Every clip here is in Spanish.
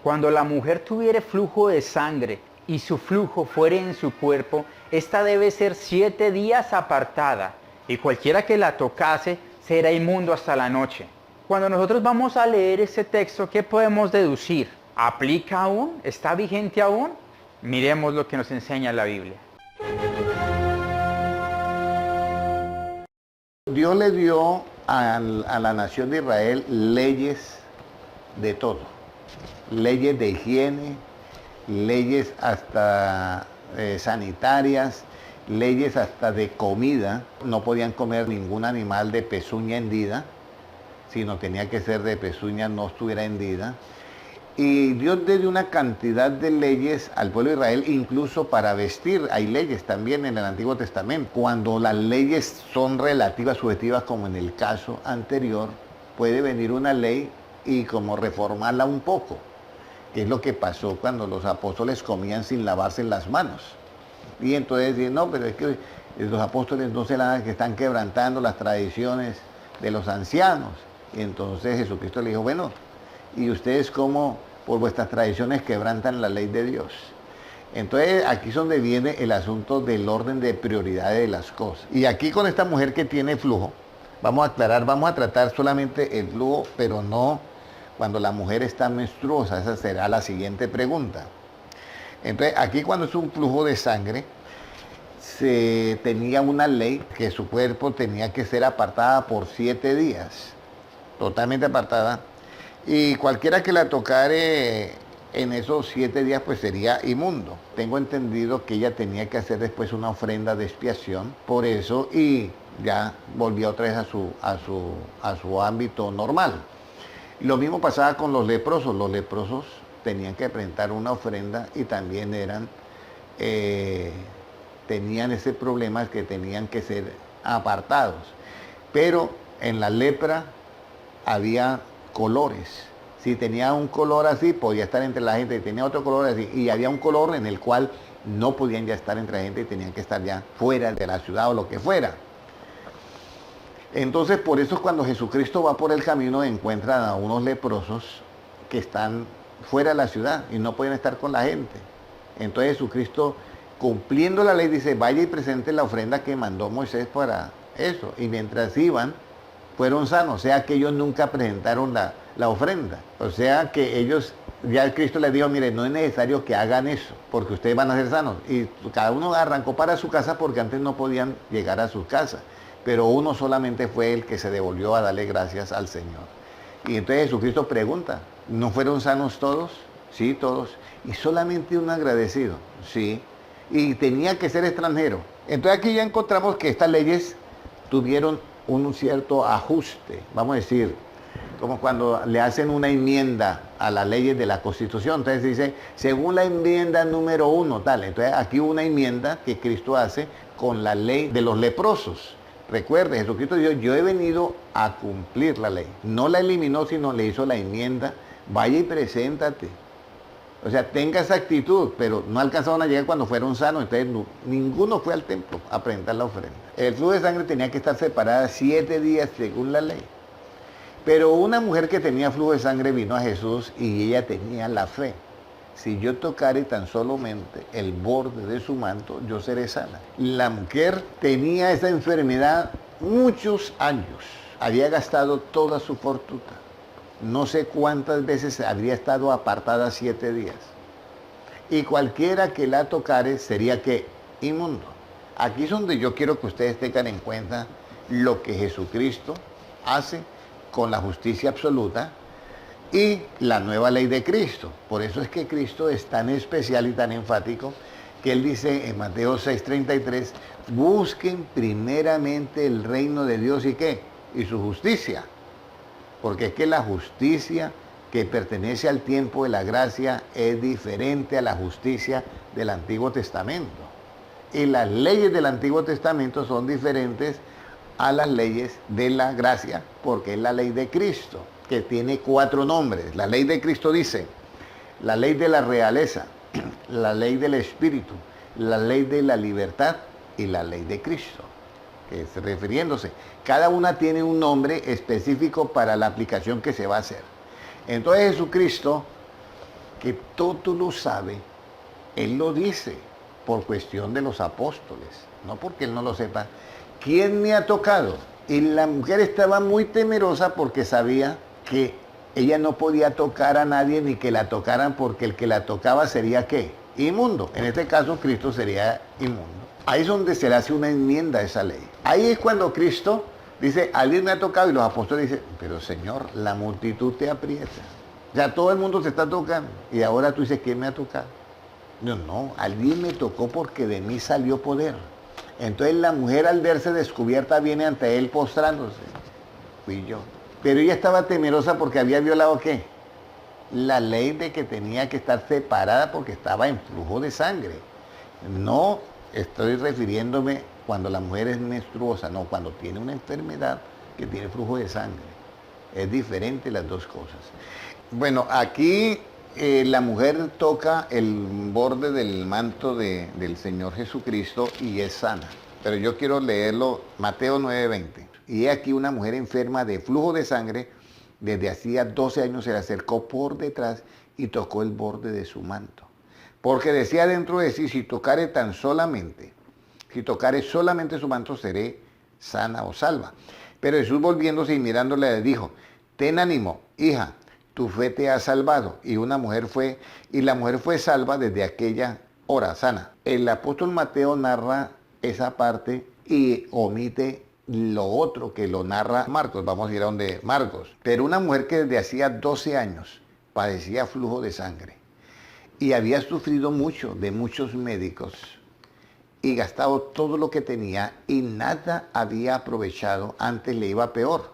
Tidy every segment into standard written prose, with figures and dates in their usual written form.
Cuando la mujer tuviere flujo de sangre y su flujo fuere en su cuerpo, esta debe ser 7 días apartada, y cualquiera que la tocase será inmundo hasta la noche. Cuando nosotros vamos a leer este texto, ¿qué podemos deducir? ¿Aplica aún? ¿Está vigente aún? Miremos lo que nos enseña la Biblia. Dios le dio a la nación de Israel leyes de todo. Leyes de higiene, leyes hasta sanitarias, leyes hasta de comida. No podían comer ningún animal de pezuña hendida, sino tenía que ser de pezuña no estuviera hendida. Y Dios le dio una cantidad de leyes al pueblo de Israel, incluso para vestir. Hay leyes también en el Antiguo Testamento. Cuando las leyes son relativas, subjetivas, como en el caso anterior, puede venir una ley y como reformarla un poco, que es lo que pasó cuando los apóstoles comían sin lavarse las manos. Y entonces dicen, no, pero es que los apóstoles no se la que están quebrantando las tradiciones de los ancianos. Y entonces Jesucristo le dijo, bueno, ¿y ustedes cómo por vuestras tradiciones quebrantan la ley de Dios? Entonces aquí es donde viene el asunto del orden de prioridades de las cosas. Y aquí con esta mujer que tiene flujo, vamos a aclarar, vamos a tratar solamente el flujo, pero no cuando la mujer está menstruosa. Esa será la siguiente pregunta. Entonces aquí cuando es un flujo de sangre, se tenía una ley que su cuerpo tenía que ser apartada por 7 días, totalmente apartada. Y cualquiera que la tocare en esos 7 días pues sería inmundo. Tengo entendido que ella tenía que hacer después una ofrenda de expiación por eso y ya volvía otra vez a su ámbito normal. Lo mismo pasaba con los leprosos. Los leprosos tenían que presentar una ofrenda y también tenían ese problema que tenían que ser apartados. Pero en la lepra había colores. Si tenía un color así, podía estar entre la gente, y tenía otro color así, y había un color en el cual no podían ya estar entre la gente y tenían que estar ya fuera de la ciudad o lo que fuera. Entonces, por eso es cuando Jesucristo va por el camino, encuentran a unos leprosos que están fuera de la ciudad y no pueden estar con la gente. Entonces Jesucristo, cumpliendo la ley, dice, vaya y presente la ofrenda que mandó Moisés para eso. Y mientras iban, fueron sanos, o sea que ellos nunca presentaron la ofrenda. O sea que ellos, ya Cristo les dijo, mire, no es necesario que hagan eso, porque ustedes van a ser sanos. Y cada uno arrancó para su casa porque antes no podían llegar a sus casas. Pero uno solamente fue el que se devolvió a darle gracias al Señor. Y entonces Jesucristo pregunta, ¿no fueron sanos todos? Sí, todos. Y solamente un agradecido, sí. Y tenía que ser extranjero. Entonces aquí ya encontramos que estas leyes tuvieron un cierto ajuste, vamos a decir, como cuando le hacen una enmienda a las leyes de la Constitución. Entonces dice, según la enmienda número 1, tal. Entonces aquí hubo una enmienda que Cristo hace con la ley de los leprosos. Recuerde, Jesucristo dijo, yo he venido a cumplir la ley. No la eliminó, sino le hizo la enmienda, vaya y preséntate. O sea, tenga esa actitud, pero no alcanzaron a llegar cuando fueron sanos, entonces ninguno fue al templo a presentar la ofrenda. El flujo de sangre tenía que estar separada 7 días según la ley. Pero una mujer que tenía flujo de sangre vino a Jesús y ella tenía la fe. Si yo tocare tan solamente el borde de su manto, yo seré sana. La mujer tenía esa enfermedad muchos años. Había gastado toda su fortuna. No sé cuántas veces habría estado apartada 7 días. Y cualquiera que la tocare sería que inmundo. Aquí es donde yo quiero que ustedes tengan en cuenta lo que Jesucristo hace con la justicia absoluta y la nueva ley de Cristo. Por eso es que Cristo es tan especial y tan enfático que Él dice en Mateo 6:33, busquen primeramente el reino de Dios y ¿qué? Y su justicia. Porque es que la justicia que pertenece al tiempo de la gracia es diferente a la justicia del Antiguo Testamento. Y las leyes del Antiguo Testamento son diferentes a las leyes de la gracia, porque es la ley de Cristo, que tiene 4 nombres. La ley de Cristo dice, la ley de la realeza, la ley del Espíritu, la ley de la libertad y la ley de Cristo, que es refiriéndose. Cada una tiene un nombre específico para la aplicación que se va a hacer. Entonces Jesucristo que todo lo sabe, Él lo dice por cuestión de los apóstoles, no porque Él no lo sepa. ¿Quién me ha tocado? Y la mujer estaba muy temerosa porque sabía que ella no podía tocar a nadie ni que la tocaran, porque el que la tocaba sería ¿qué? Inmundo. En este caso Cristo sería inmundo. Ahí es donde se le hace una enmienda a esa ley. Ahí es cuando Cristo dice, alguien me ha tocado, y los apóstoles dicen, pero Señor, la multitud te aprieta. O sea, todo el mundo te está tocando. Y ahora tú dices, ¿quién me ha tocado? No, alguien me tocó porque de mí salió poder. Entonces la mujer, al verse descubierta, viene ante él postrándose. Fui yo. Pero ella estaba temerosa porque había violado ¿qué? La ley de que tenía que estar separada porque estaba en flujo de sangre. No estoy refiriéndome cuando la mujer es menstruosa, no, cuando tiene una enfermedad que tiene flujo de sangre. Es diferente las dos cosas. Bueno, aquí la mujer toca el borde del manto del Señor Jesucristo y es sana. Pero yo quiero leerlo, Mateo 9:20. Y aquí una mujer enferma de flujo de sangre, desde hacía 12 años se le acercó por detrás y tocó el borde de su manto. Porque decía dentro de sí, si tocare solamente su manto, seré sana o salva. Pero Jesús, volviéndose y mirándole, le dijo, ten ánimo, hija, tu fe te ha salvado. Y la mujer fue salva desde aquella hora, sana. El apóstol Mateo narra esa parte y omite lo otro que lo narra Marcos. Vamos a ir a donde Marcos. Pero una mujer que desde hacía 12 años padecía flujo de sangre y había sufrido mucho de muchos médicos y gastado todo lo que tenía y nada había aprovechado, antes le iba peor.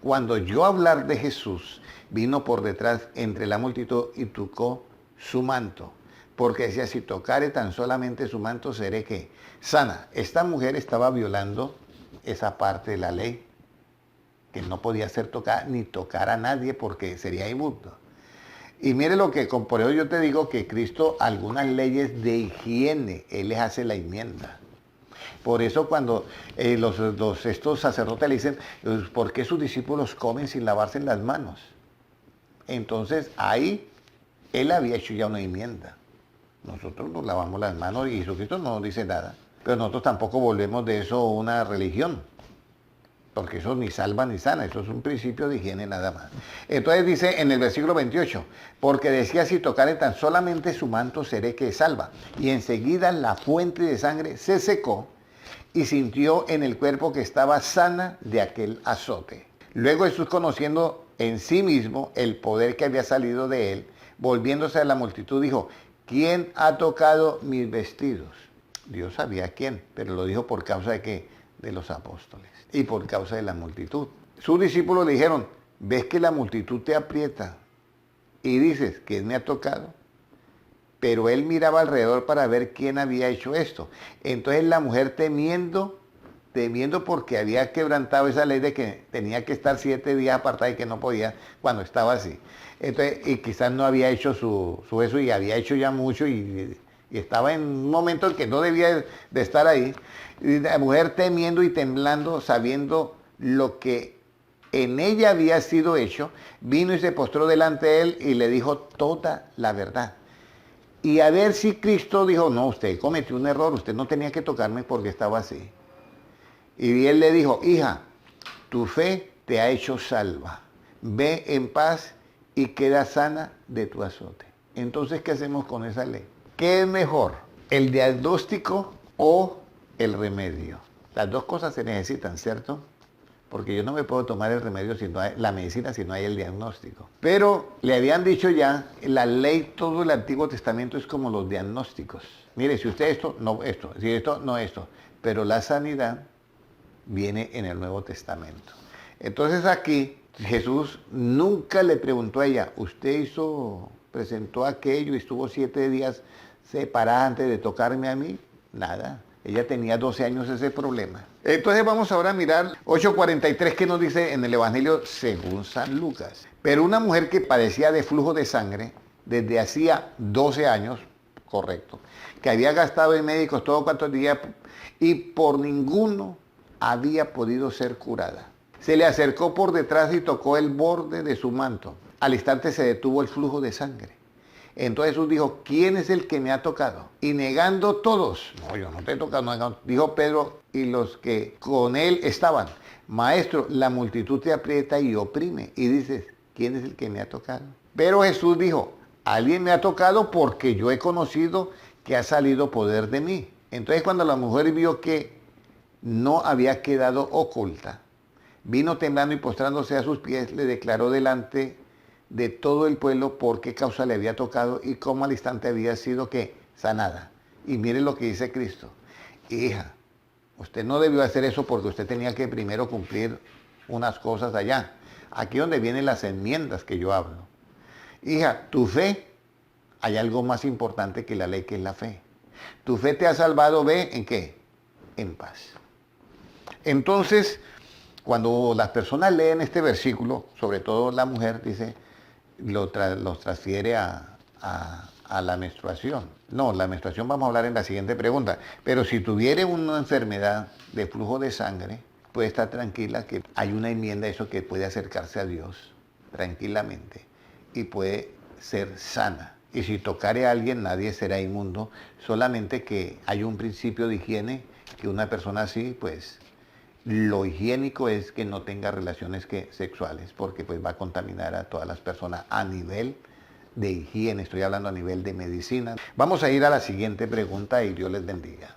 Cuando oyó hablar de Jesús, vino por detrás entre la multitud y tocó su manto, porque decía, si tocare tan solamente su manto, seré ¿qué? Sana. Esta mujer estaba violando esa parte de la ley, que no podía ser tocada ni tocar a nadie porque sería inmundo. Y mire lo que, por eso yo te digo que Cristo, algunas leyes de higiene, Él les hace la enmienda. Por eso cuando estos sacerdotes le dicen, ¿por qué sus discípulos comen sin lavarse las manos? Entonces ahí Él había hecho ya una enmienda. Nosotros nos lavamos las manos y Jesucristo no nos dice nada. Pero nosotros tampoco volvemos de eso una religión, porque eso ni salva ni sana, eso es un principio de higiene nada más. Entonces dice en el versículo 28, porque decía, si tocare tan solamente su manto, seré que salva. Y enseguida la fuente de sangre se secó y sintió en el cuerpo que estaba sana de aquel azote. Luego Jesús, conociendo en sí mismo el poder que había salido de él, volviéndose a la multitud, dijo, ¿quién ha tocado mis vestidos? Dios sabía quién, pero lo dijo por causa de ¿qué? De los apóstoles y por causa de la multitud. Sus discípulos le dijeron, ¿ves que la multitud te aprieta y dices, ¿quién me ha tocado? Pero él miraba alrededor para ver quién había hecho esto. Entonces la mujer, temiendo porque había quebrantado esa ley de que tenía que estar 7 días apartada y que no podía cuando estaba así. Entonces, y quizás no había hecho su eso y había hecho ya mucho y estaba en un momento en que no debía de estar ahí. Y la mujer, temiendo y temblando, sabiendo lo que en ella había sido hecho, vino y se postró delante de él y le dijo toda la verdad. Y a ver si Cristo dijo, no, usted cometió un error, usted no tenía que tocarme porque estaba así. Y él le dijo, hija, tu fe te ha hecho salva. Ve en paz y queda sana de tu azote. Entonces, ¿qué hacemos con esa ley? ¿Qué es mejor? ¿El diagnóstico o el remedio? Las dos cosas se necesitan, ¿cierto? Porque yo no me puedo tomar el remedio, la medicina, si no hay el diagnóstico. Pero le habían dicho ya, la ley, todo el Antiguo Testamento es como los diagnósticos. Mire, si usted esto, no esto, si esto, no esto. Pero la sanidad viene en el Nuevo Testamento. Entonces aquí Jesús nunca le preguntó a ella, usted presentó aquello y estuvo 7 días separada antes de tocarme a mí. Nada, ella tenía 12 años ese problema. Entonces vamos ahora a mirar 8:43 que nos dice en el Evangelio según San Lucas. Pero una mujer que padecía de flujo de sangre desde hacía 12 años, correcto, que había gastado en médicos todo cuanto días y por ninguno había podido ser curada. Se le acercó por detrás y tocó el borde de su manto. Al instante se detuvo el flujo de sangre. Entonces Jesús dijo, ¿quién es el que me ha tocado? Y negando todos, no, yo no te he tocado, no, dijo Pedro y los que con él estaban, maestro, la multitud te aprieta y oprime. Y dices, ¿quién es el que me ha tocado? Pero Jesús dijo, alguien me ha tocado porque yo he conocido que ha salido poder de mí. Entonces cuando la mujer vio que no había quedado oculta, vino temblando y postrándose a sus pies, le declaró delante de todo el pueblo por qué causa le había tocado y cómo al instante había sido que sanada. Y mire lo que dice Cristo. Hija, usted no debió hacer eso porque usted tenía que primero cumplir unas cosas allá. Aquí donde vienen las enmiendas que yo hablo. Hija, tu fe, hay algo más importante que la ley, que es la fe. Tu fe te ha salvado, ve, ¿en qué? En paz. Entonces, cuando las personas leen este versículo, sobre todo la mujer, dice, los transfiere a la menstruación. No, la menstruación vamos a hablar en la siguiente pregunta. Pero si tuviere una enfermedad de flujo de sangre, puede estar tranquila que hay una enmienda, eso que puede acercarse a Dios tranquilamente y puede ser sana. Y si tocare a alguien, nadie será inmundo, solamente que hay un principio de higiene, que una persona así, pues, lo higiénico es que no tenga relaciones sexuales, porque pues va a contaminar a todas las personas a nivel de higiene, estoy hablando a nivel de medicina. Vamos a ir a la siguiente pregunta y Dios les bendiga.